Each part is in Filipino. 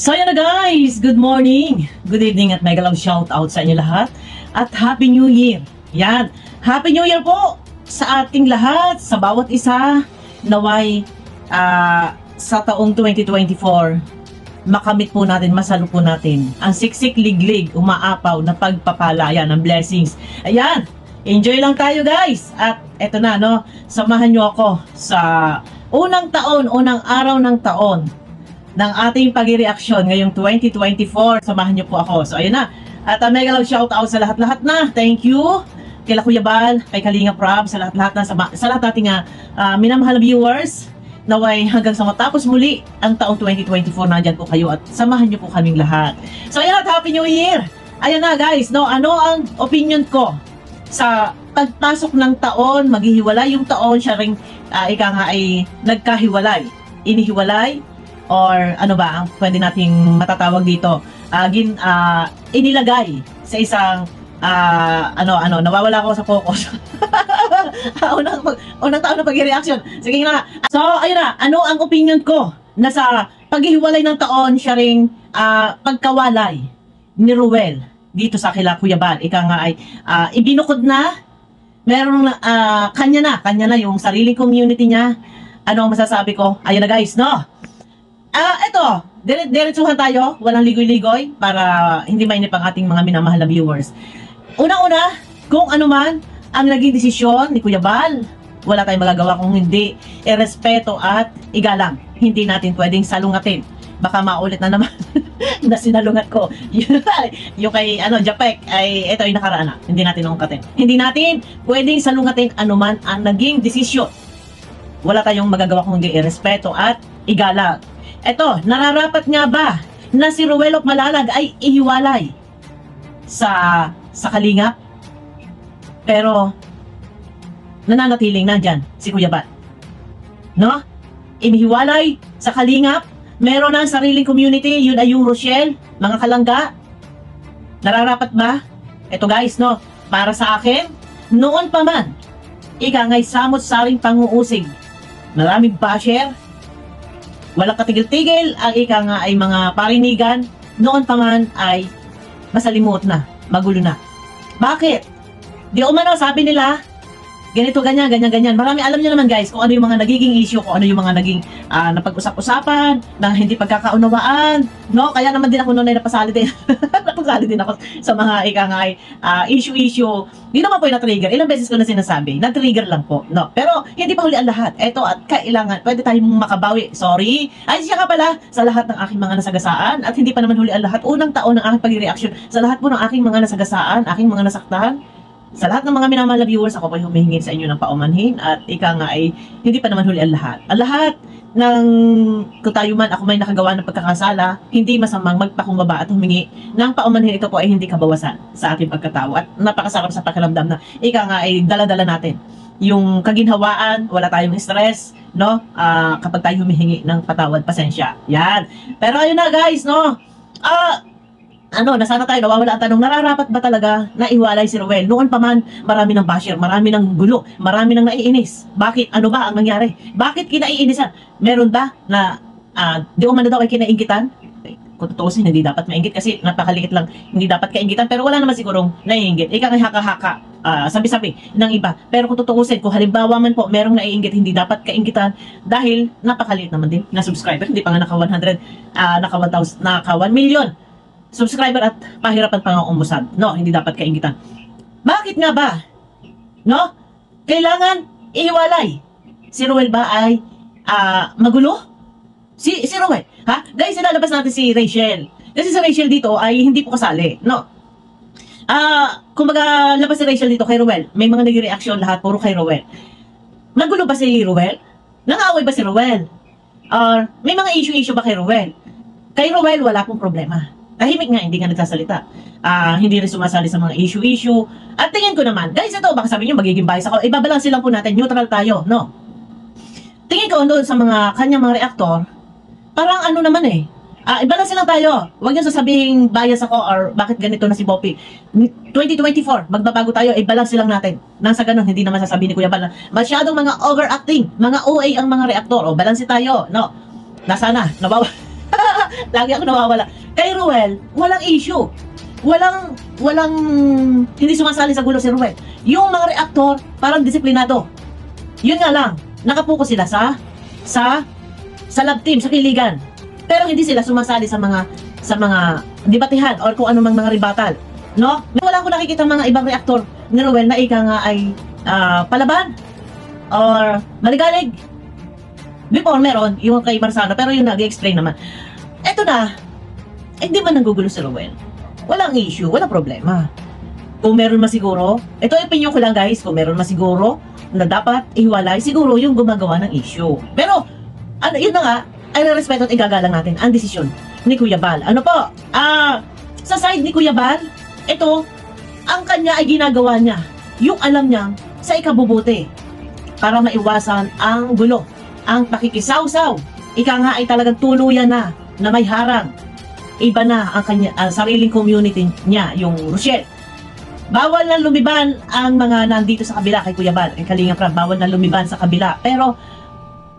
So yun na guys, good morning, good evening at mega love shout out sa inyo lahat at Happy New Year. Yan, Happy New Year po sa ating lahat, sa bawat isa. Naway sa taong 2024 makamit po natin, masalo po natin ang siksik liglig, umaapaw na pagpapala yan, ng blessings. Ayan, enjoy lang tayo guys. At eto na no, samahan nyo ako sa unang araw ng taon ng ating pag-reaction ngayong 2024. Samahan niyo po ako. So ayun na. At mega love shout out sa lahat-lahat na. Thank you kila Kuya Bal, kay Kalinga Prab, sa lahat-lahat na sa lahat nating minamahal na viewers. Naway hanggang sa matapos muli ang taong 2024 nandiyan po kayo at samahan niyo po kaming lahat. So ayun na, Happy New Year. Ayun na guys, no, ano ang opinion ko sa pagpasok ng taon, maghihiwalay yung taon, siya ring ika nga ay nagkahiwalay, inihiwalay, or ano ba ang pwede nating matatawag dito, inilagay sa isang nawawala ako sa focus. unang taon na pag-reaction. Sige na. So ayun na, ano ang opinion ko na sa paghihiwalay ng taon, siya ring pagkawalay ni Ruel dito sa kila Kuya Bal. Ika nga ay ibinukod na, meron kanya na yung sariling community niya. Ano ang masasabi ko? Ayun na guys, no? Eto, diretsuhan tayo, walang ligoy-ligoy para hindi mainip ang ating mga minamahal na viewers. Una-una, kung ano man ang naging desisyon ni Kuya Bal, wala tayong magagawa kung hindi irespeto at igalang. Hindi natin pwedeng salungatin. Baka maulit na naman na sinalungat ko. Yung kay Japek ay ito ay nakaraan na. Hindi natin ungkatin. Hindi natin pwedeng salungatin anuman ang naging desisyon. Wala tayong magagawa kung hindi irespeto at igalang. Eto, nararapat nga ba na si Ruel Malalag ay ihiwalay sa Kalingap? Pero nananatiling nandyan si Kuya Bal, no? Inihiwalay sa Kalingap, meron na sariling community, yun ay yung Rochelle, mga kalangga. Nararapat ba? Eto guys, no, para sa akin, noon pa man, ika nga'y samot-saring panguusig, maraming basher, walang katigil-tigil, ang ika nga ay mga parinigan, noon pa man ay masalimuot na, magulo na. Bakit? Di umano, sabi nila, ganito, ganyan. Marami, alam niyo naman guys, kung ano yung mga nagiging issue, kung ano yung mga naging napag-usap-usapan, na hindi pagkakaunawaan, no? Kaya naman din ako noon ay napasali din. Napasali din ako sa mga ika nga ay issue. Di naman po yung na-trigger. Ilang beses ko na sinasabi, na-trigger lang po, no? Pero hindi pa huli ang lahat. Eto, at kailangan, pwede tayong makabawi. Sorry. Ay, siya ka pala sa lahat ng aking mga nasagasaan. At hindi pa naman huli ang lahat. Unang taon ng aking pag-reaction sa lahat po ng aking mga nasagasaan, aking mga nasaktan. Sa lahat ng mga minamahal na viewers, ako po ay humihingi sa inyo ng paumanhin at ika nga ay hindi pa naman huli ang lahat. Ang lahat ng kung tayo man ako may nakagawa ng pagkakasala, hindi masamang magpakumbaba at humingi ng paumanhin. Ito po ay hindi kabawasan sa ating pagkatao at napakasarap sa pakiramdam na ika nga ay dala-dala natin yung kaginhawaan, wala tayong stress, no? Kapag tayo humihingi ng patawad, pasensya. Yan. Pero ayun na guys, no? Nasana tayo, nawawala ang tanong, nararapat ba talaga na iwalay si Ruel? Noon pa man, marami ng basher, marami ng gulo, marami ng naiinis. Bakit? Ano ba ang nangyari? Bakit kinaiinisan? Meron ba na di umano daw ay kinainggitan? Kung tutusin, hindi dapat maingit kasi napakaliit lang, hindi dapat kainggitan. Pero wala naman sigurong naiinggit. Ika nga haka-haka, sabi-sabi ng iba. Pero kung tutusin, kung halimbawa man po, merong naiinggit, hindi dapat kainggitan dahil napakaliit naman din na subscriber. Hindi pa nga naka 100, naka 1 million subscriber at pahirapan pa nga umusad. No, hindi dapat kainggitan. Bakit nga ba? No? Kailangan ihiwalay. Si Ruel ba ay magulo? Si Ruel, ha? Guys, ilalabas natin si Rachel. Kasi si Rachel dito ay hindi po kasali. No? Kumbaga, labas si Rachel dito kay Ruel. May mga nag-reaction lahat, puro kay Ruel. Magulo ba si Ruel? Nang-away ba si Ruel? Or may mga issue ba kay Ruel? Kay Ruel, wala pong problema. Tahimik nga, hindi nga nagsasalita. Hindi rin sumasali sa mga issue. At tingin ko naman, guys, ito, baka sabi nyo, magiging bias ako. Ibabalansin lang po natin, neutral tayo, no? Tingin ko doon sa mga kanyang mga reactor, parang naman ibalansin lang tayo. Huwag nyo sasabihin bias ako or bakit ganito na si Boppy. 2024, magbabago tayo, ibalansin lang natin. Nang sa ganun, hindi naman sasabihin ni Kuya Bal na masyadong mga overacting, mga OA ang mga reactor. O, balansin tayo, no? Nasana, Lagi ako nawawala. Kay Ruel, walang issue. Walang, hindi sumasali sa gulo si Ruel. Yung mga reactor, parang disiplinado. Yun nga lang, nakapokus sila sa lab team, sa kiligan. Pero hindi sila sumasali sa mga debatihan or kung anumang mga ribatal. No? Wala ko nakikita mga ibang reactor ni Ruel na ika nga ay palaban or maligalig. Before meron, yung kay Marzano, pero yun nag-explain naman. Eto na, hindi man nanggugulo si Ruel. Walang issue, walang problema. Kung meron masiguro, ito yung opinion ko lang guys, kung meron masiguro na dapat ihiwalay, siguro yung gumagawa ng issue. Pero, yun na nga, ay respeto at igagalang natin ang desisyon ni Kuya Bal. Ano po? Sa side ni Kuya Bal, ito, ang kanya ay ginagawa niya, yung alam niyang sa ikabubuti para maiwasan ang gulo, ang pakikisawsaw. Ika nga ay talagang tuluyan na may harang. Iba na ang sariling community niya, yung Rochelle. Bawal na lumiban ang mga nandito sa kabila kay Kuya Bal. Ang Kalinga Prab, bawal na lumiban sa kabila. Pero,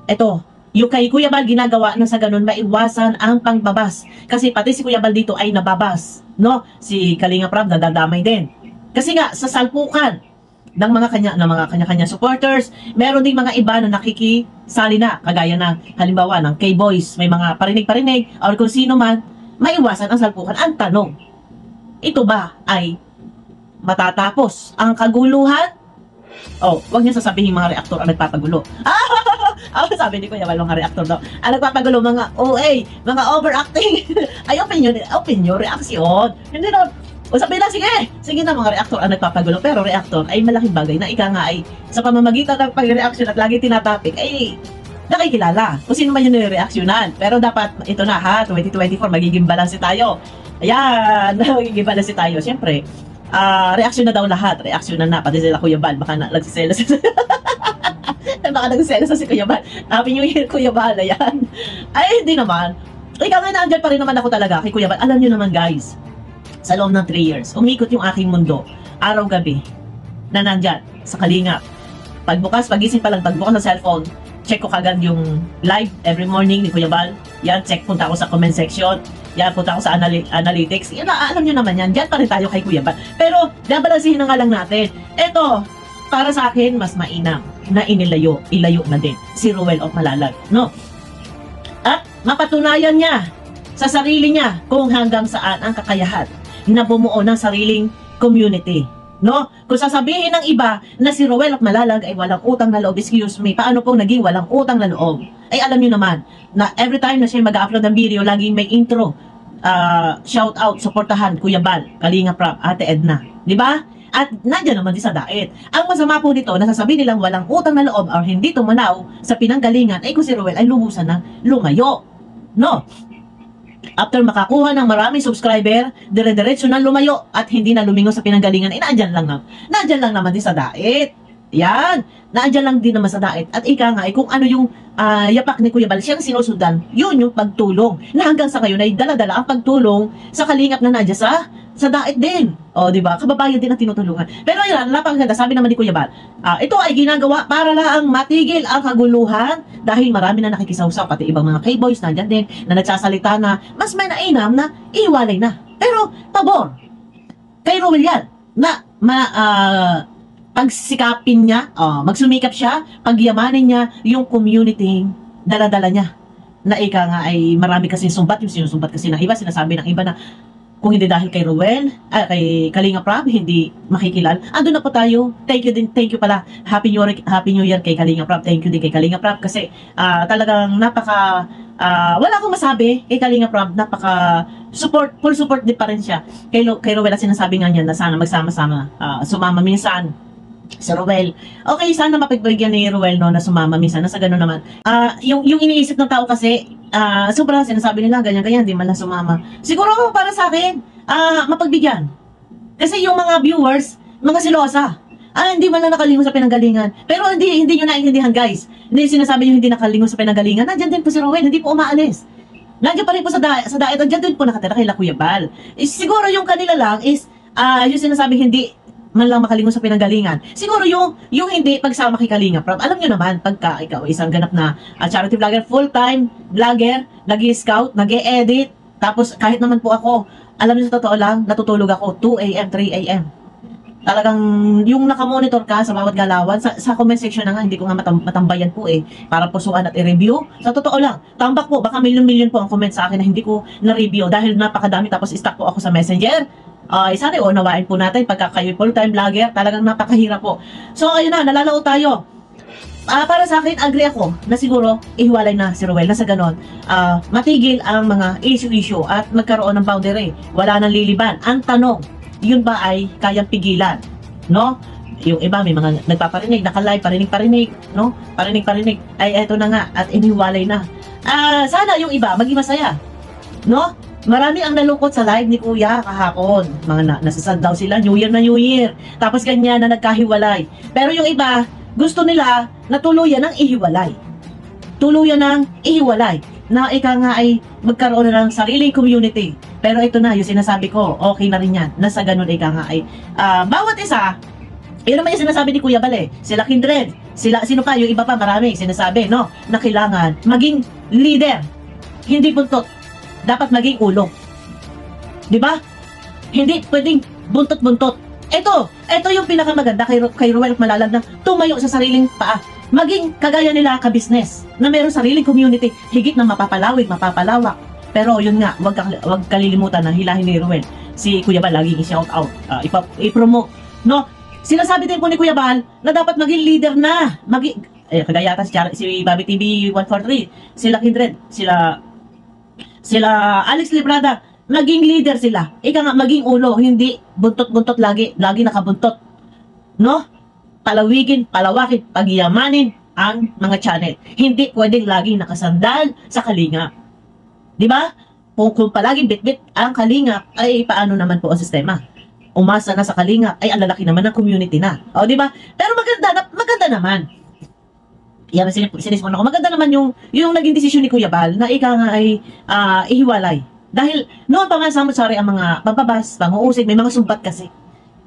ito, yung kay Kuya Bal ginagawa na sa ganun, maiwasan ang pangbabas. Kasi pati si Kuya Bal dito ay nababas. No? Si Kalinga Prab nadadamay din. Kasi nga, sa salpukan ng mga kanya-kanya supporters, meron ding mga iba na nakikisali na, kagaya ng halimbawa ng K-Boys, may mga parinig-parinig, or kung sino man, maiwasan ang salpukan. Ang tanong, ito ba ay matatapos ang kaguluhan? Wag niyo sasabihin mga reaktor ang nagpapagulo. Sabi ni Kuya Bal, mga reaktor daw. Ang nagpapagulo, mga OA, mga overacting. Ay, opinion, reaksyon. Hindi na, sabi na, sige na mga reaktor ang nagpapagulo. Pero reaktor ay malaking bagay na ika nga ay sa pamamagitan ng pag-reaksyon at lagi tinatapik, ay nakikilala kung sino man yung nireaksyonan. Pero dapat, ito na ha, 2024, magiging balanse tayo. Ayan, magiging balanse tayo. Siyempre, reaksyon na daw lahat. Reaksyon na, pati sila Kuya Bal. Baka nagsiselos. Baka nagsiselos si Kuya Bal. Happy New Year, Kuya Bal. Ayan. Ay, hindi naman. Ikaw nga, naandyan pa rin naman ako talaga kay Kuya Bal. Alam nyo naman guys, sa loob ng 3 years, umikot yung aking mundo, araw-gabi, na nandyan, sa Kalingap. Pagising pa lang, pagbukas ng cellphone, check ko kagad yung live every morning ni Kuya Bal. Yan, punta ako sa comment section. Yan, punta ako sa analytics. Yan, alam nyo naman yan. Diyan pa rin tayo kay Kuya Bal. Pero, babalansihin na nga lang natin. Ito, para sa akin, mas mainam na ilayo na din si Ruel of Malalag. No? At mapatunayan niya sa sarili niya kung hanggang saan ang kakayahan na bumuo ng sariling community. No? Kung sasabihin ng iba na si Ruel of Malalag ay walang utang na loob, excuse me, paano pong naging walang utang na loob? Ay alam niyo naman na every time na siya mag-upload ng video, laging may intro, shout out, suportahan, Kuya Bal, Kalinga Prab, Ate Edna. Di ba? At nandiyan naman din sa Daet. Ang masama po dito, nasasabi nilang walang utang na loob or hindi tumanaw sa pinanggalingan, ay kung si Ruel ay lubusan ng lumayo. No? After makakuha ng maraming subscriber, dire-diretso na lumayo at hindi na lumingo sa pinanggalingan, ay naandyan lang naman din sa Daet. Yan, naandyan lang din naman sa Daet. At ika nga, kung ano yung yapak ni Kuya Bal, siyang sinusundan, yun yung pagtulong. Na hanggang sa ngayon ay dala-dala ang pagtulong sa Kalingap na nandiyan sa Daet din. O, di ba? Kababayan din ang tinutulungan. Pero yan, napakaganda. Sabi naman ni Kuya Bal, ito ay ginagawa para lang matigil ang kaguluhan dahil marami na nakikisawsaw, pati ibang mga K-boys nandiyan din na nagsasalita na mas may nainam na iwalay na. Pero, pabor, kay Ruel yan, na pagsikapin niya, magsumikap siya, pagyamanin niya yung community, dala-dala niya. Na ika nga ay marami kasi sumbat, yung sinusumbat kasi ng iba, sinasabi ng iba na kung hindi dahil kay Ruel, kay Kalinga Prab, hindi makikilala. Ando na po tayo. Thank you pala. Happy New Year kay Kalinga Prab. Thank you din kay Kalinga Prab kasi talagang wala akong masabi kay Kalinga Prab, full support din pa rin siya. Kay Ruel at sinasabi nga niya na sana magsama-sama, sumama minsan si Ruel. Okay, sana mapagbigyan ni Ruel no na sumama minsan, nasa gano'n naman. Yung iniisip ng tao kasi, sobrang sinasabi nila, ganyan-ganyan, di man lang sumama. Siguro para sa akin, mapagbigyan. Kasi yung mga viewers, mga silosa, hindi man lang nakalingon sa pinanggalingan. Pero hindi nyo naiintindihan guys. Hindi sinasabi nyo hindi nakalingon sa pinanggalingan. Nandiyan din po si Ruel, hindi po umaalis. Nandiyan pa rin po sa Daet, nandiyan din po nakatira kay Kuya Bal. Siguro yung kanila lang is, yung sinasabi hindi man lang makalingon sa pinanggalingan. Siguro yung hindi pagsama kay Kalinga Prab. Alam nyo naman, pagka ikaw isang ganap na charity vlogger, full-time vlogger nag-i-scout, nag-e-edit, tapos kahit naman po ako, alam niyo sa totoo lang, natutulog ako 2 a.m., 3 a.m. Talagang yung nakamonitor ka sa bawat galawan, sa comment section na nga, hindi ko nga matambayan po para pusuan at i-review. Sa totoo lang, tambak po, baka milyon-milyon po ang comment sa akin na hindi ko na-review dahil napakadami, tapos stuck po ako sa messenger. Sana unawain po natin pagka kayo full-time vlogger, talagang napakahirap po. So ayun na, nalalao tayo. Para sa akin, agree ako na siguro ihiwalay na si Ruel na sa ganon. Matigil ang mga issue at magkaroon ng boundary. Wala nang liliban. Ang tanong, yun ba ay kayang pigilan? No? Yung iba may mga nagpaparinig, naka-live, parinig, no? Parinig, ay eto na nga at inihiwalay na. Sana yung iba maging masaya. No? Marami ang nalungkot sa live ni Kuya kahapon. Mga nasasad daw sila, New Year na New Year. Tapos ganyan na nagkahiwalay. Pero yung iba, gusto nila na tuluyan ng ihiwalay. Tuluyan ng ihiwalay. Na ika nga ay magkaroon na ng sariling community. Pero ito na, yung sinasabi ko, okay na rin yan. Nasa ganun ika nga ay, bawat isa, yun naman yung sinasabi ni Kuya Bal sila Kindred, sino pa, yung iba pa, marami, sinasabi, no, na kailangan maging leader, hindi buntot, dapat maging ulo. Diba? Hindi pwedeng buntot-buntot. Ito yung pinakamaganda kay Ruel Malalag na tumayo sa sariling paa. Maging kagaya nila ka-business na mayroong sariling community, higit na mapapalawak. Pero yun nga, wag kalilimutan na hilahin ni Ruel. Si Kuya Bal laging i-shout out, i-promote. No? Sinasabi din po ni Kuya Bal na dapat maging leader na. Kagaya yata si Bobby TV 143, sila Kindred, sila Alex Librada, maging leader sila. Ika nga, maging ulo, hindi buntot-buntot lagi nakabuntot. No? Palawakin, pagyamanin ang mga channel. Hindi pwedeng laging nakasandal sa kalinga. Di ba? Kung palaging bit-bit ang kalingap, ay paano naman po ang sistema? Umasa na sa kalingap, ay ang lalaki naman ng community na. O, di ba? Pero maganda naman. Yan, sinismon ako. Maganda naman yung naging desisyon ni Kuya Bal na ika nga ay ihiwalay. Dahil noon pa nga samot-sari ang mga pampabas, panguusig, may mga sumbat kasi.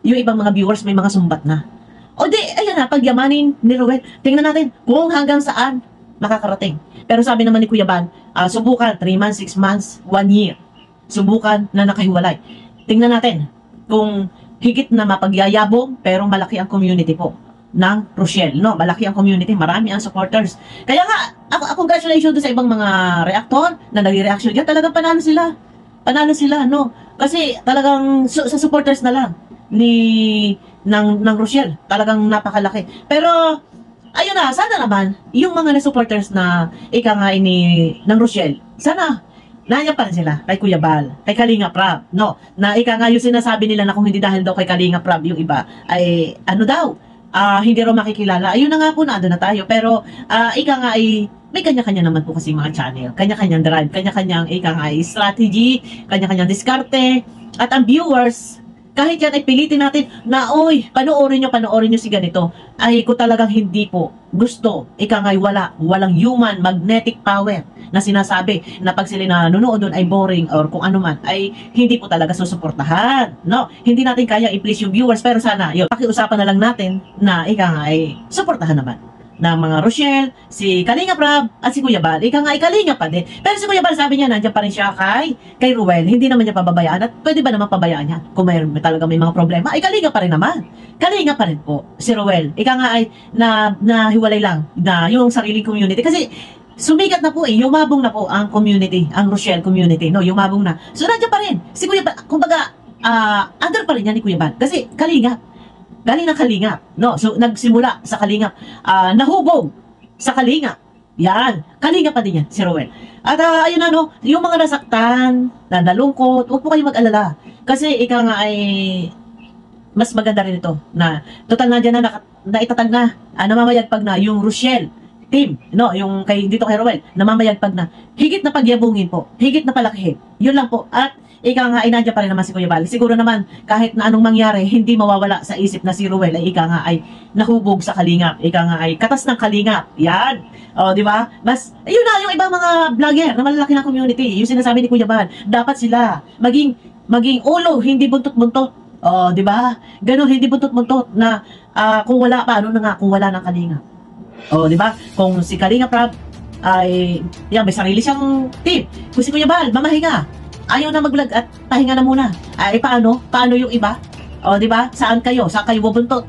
Yung ibang mga viewers may mga sumbat na. O di, ayan na, pagyamanin ni Ruel. Tingnan natin kung hanggang saan makakarating. Pero sabi naman ni Kuya Bal, subukan 3 months, 6 months, 1 year. Subukan na nakahiwalay. Tingnan natin kung higit na mapagyayabong pero malaki ang community po ng Rochelle, no? Malaki ang community, marami ang supporters. Kaya nga, congratulations sa ibang mga reactor na nagre-reaction diyan, talagang panalo sila, no? Kasi talagang sa supporters na lang ng Rochelle, talagang napakalaki. Pero ayun na, sana naman yung mga supporters na ika nga ng Rochelle, sana nandiyan pa rin sila kay Kuya Bal, kay Kalinga Prab, no? Na ika nga yung sinasabi nila na kung hindi dahil daw kay Kalinga Prab yung iba ay ano daw, hindi raw makikilala. Ayun na nga po, na tayo. Pero ika nga ay may kanya-kanya naman po kasi mga channel, kanya-kanyang drive, kanya-kanyang ika nga ay strategy, kanya-kanyang diskarte, at ang viewers kahit yan ay pilitin natin na, oy, panoorin nyo si ganito, ay kung talagang hindi po gusto, ika nga'y walang human magnetic power na sinasabi na pag sila nanonood doon ay boring or kung ano man, ay hindi po talaga susuportahan. No? Hindi natin kaya i-please yung viewers, pero sana, yun, pakiusapan na lang natin na ika nga ay suportahan naman ng mga Rochelle, si Kalinga Prab, at si Kuya Bal. Ika nga ay Kalinga pa din. Pero si Kuya Bal, sabi niya, nandiyan pa rin siya kay Ruel. Hindi naman niya pababayaan. At pwede ba naman pabayaan niya? Kung may mga problema, ay Kalinga pa rin naman. Kalinga pa rin po, si Ruel. Ika nga ay nahiwalay lang na yung sariling community. Kasi sumikat na po yumabong na po ang community, ang Rochelle community. No, yumabong na. So nandiyan pa rin. Si Kuya Bal, kumbaga, under pa rin niya ni Kuya Bal. Kasi Kalinga, galing ng Kalingap, no? So, nagsimula sa Kalingap, nahubog sa Kalingap. Yan, Kalingap pa din yan, si Ruel. At ayun na, no, yung mga nasaktan, na nalungkot, huwag po kayong mag-alala. Kasi ika nga ay mas maganda rin ito, na total na dyan na itatag na, namamayagpag na yung Rochelle team, no, yung dito kay Ruel, namamayagpag na, higit na pagyabungin po, higit na palakihin. Yun lang po. At ika nga ay nandiyan pa rin naman si Kuya Bal. Siguro naman kahit na anong mangyari, hindi mawawala sa isip na si Ruel ay ika nga ay nahubog sa Kalingap. Ika nga ay katas ng Kalingap. Yan. O, di ba? Mas, ayun na, yung ibang mga vlogger na malalaki ng community, yung sinasabi ni Kuya Bal, dapat sila maging ulo, hindi buntot-buntot. O, di ba? Ganun, hindi buntot-buntot na kung wala pa, ano na nga, kung wala ng Kalingap. O, di ba? Kung si Kalinga Prab, ay, yan, may sarili siyang team. Kung si Kuya Bal, mamahinga. Ayaw na mag-vlog at pahinga na muna. Ay, paano? Paano yung iba? O, di ba? Saan kayo? Saan kayo bubuntot?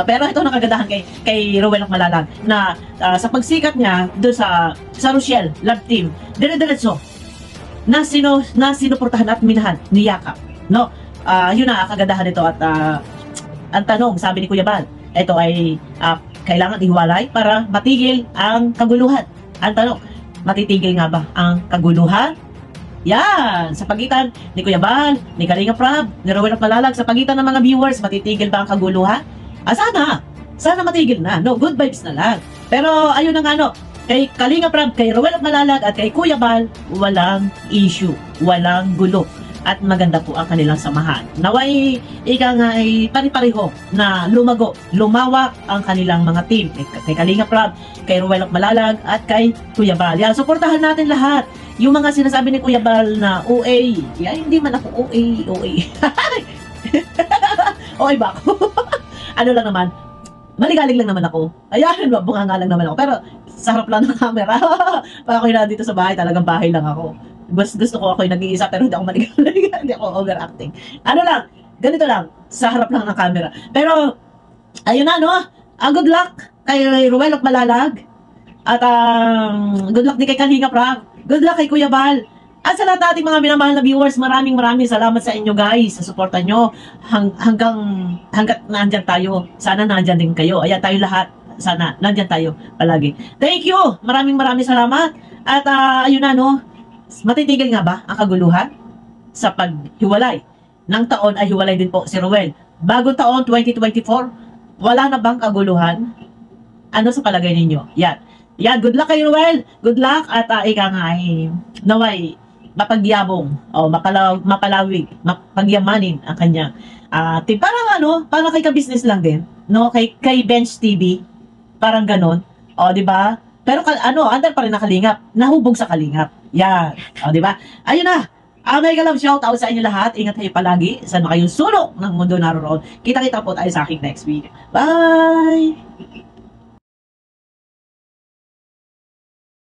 Pero ito nakagadahan kay Rowel Malalag na sa pagsikat niya doon sa Rochelle Love Team, dire-diretso na sinuportahan at minahan ni Yakap. No? Yun na kagadahan nito at ang tanong, sabi ni Kuya Bal, ito ay kailangan ihiwalay para matigil ang kaguluhan. Ang tanong, matitigil nga ba ang kaguluhan? Yan, sa pagitan ni Kuya Bal, ni Kalinga Prab, ni Rowel Malalag, sa pagitan ng mga viewers, matitigil ba ang kaguluhan? Sana matigil na. No, good vibes na lang. Pero ayun na nga, no, kay Kalinga Prab, kay Rowel Malalag at kay Kuya Bal, walang issue, walang gulo. At maganda po ang kanilang samahan. Naway, ika nga ay pari-pareho na lumawak ang kanilang mga team. Kay Kalinga Prab, kay Rowel Malalag, at kay Kuya Bal. Yan, suportahan natin lahat. Yung mga sinasabi ni Kuya Bal na OA, yan, hindi man ako OA. OA ba ako? Ano lang naman, maligalig lang naman ako. Ayan, bunga nga lang naman ako. Pero, sa harap lang ng camera. Pag ako na dito sa bahay, talagang bahay lang ako. Gusto ko ako yung nag-iisa pero hindi ako maligalig. Hindi ako overacting. Ano lang, ganito lang, sa harap lang ng camera. Pero, ayun na, no? Good luck kay Rowel Malalag. At good luck din kay Kalinga Prab. Good luck kay Kuya Bal. At sa lahat ating mga minamahal na viewers, maraming salamat sa inyo guys, sa suporta nyo hanggat nandyan tayo. Sana nandyan din kayo. Ayan tayo lahat. Sana nandyan tayo palagi. Thank you! Maraming salamat. At ayun na, no? Matitigil nga ba ang kaguluhan sa paghiwalay ng taon ay hiwalay din po si Rowel. Bagong taon 2024, wala na bang kaguluhan? Ano sa palagay ninyo? Yan, good luck kay Rowel. Good luck at ika nga ay naway mapagyabong o mapalawig, mapagyamanin ang kanyang team. Parang kay ka-business lang din, no? Kay Bench TV, parang ganon. O, di ba? Pero andar pa rin nakalingap, nahubog sa kalingap. Yan. O, di ba? Ayun na. Mega love shout out sa inyo lahat. Ingat kayo palagi. Saan kayong sulok ng mundo naroon. Kita-kita po tayo sa aking next video. Bye!